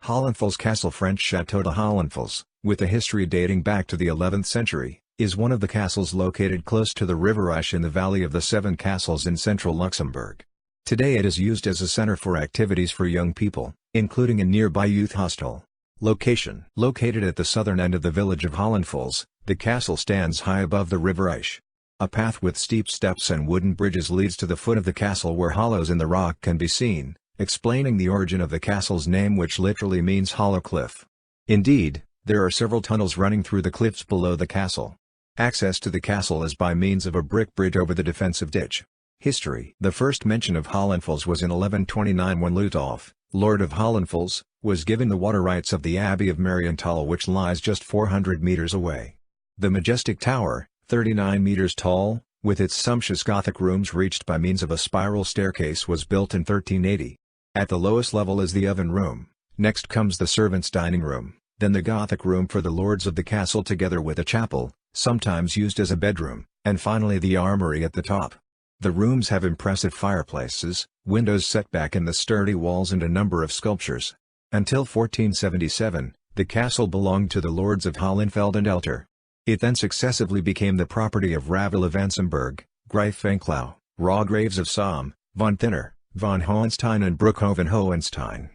Hollenfels Castle, French Château de Hollenfels, with a history dating back to the 11th century, is one of the castles located close to the River Esch in the Valley of the Seven Castles in central Luxembourg. Today it is used as a center for activities for young people, including a nearby youth hostel. Location: located at the southern end of the village of Hollenfels, the castle stands high above the River Esch. A path with steep steps and wooden bridges leads to the foot of the castle where hollows in the rock can be seen, explaining the origin of the castle's name, which literally means hollow cliff. Indeed, there are several tunnels running through the cliffs below the castle. Access to the castle is by means of a brick bridge over the defensive ditch. History: the first mention of Hollenfels was in 1129 when Ludolf, Lord of Hollenfels, was given the water rights of the Abbey of Marienthal, which lies just 400 meters away. The majestic tower, 39 meters tall, with its sumptuous Gothic rooms reached by means of a spiral staircase, was built in 1380. At the lowest level is the oven room, next comes the servants' dining room, then the Gothic room for the lords of the castle together with a chapel, sometimes used as a bedroom, and finally the armory at the top. The rooms have impressive fireplaces, windows set back in the sturdy walls, and a number of sculptures. Until 1477, the castle belonged to the lords of Hollenfeld and Elter. It then successively became the property of Ravel of Ansemberg, Greif Enklau, Raugraves of Somme, von Thinner, von Hohenstein and Bruckhoven-Hohenstein.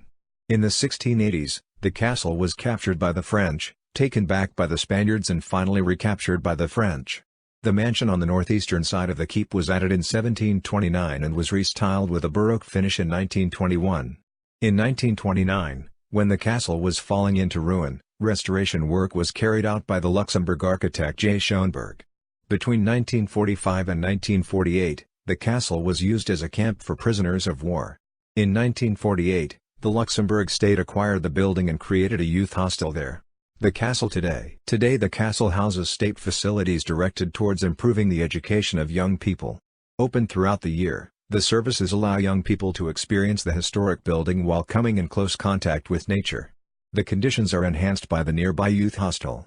In the 1680s, the castle was captured by the French, taken back by the Spaniards and finally recaptured by the French. The mansion on the northeastern side of the keep was added in 1729 and was restyled with a Baroque finish in 1921. In 1929, when the castle was falling into ruin, restoration work was carried out by the Luxembourg architect J. Schoenberg. Between 1945 and 1948, the castle was used as a camp for prisoners of war. In 1948, the Luxembourg state acquired the building and created a youth hostel there. The castle today the castle houses state facilities directed towards improving the education of young people. Open throughout the year, the services allow young people to experience the historic building while coming in close contact with nature. The conditions are enhanced by the nearby youth hostel.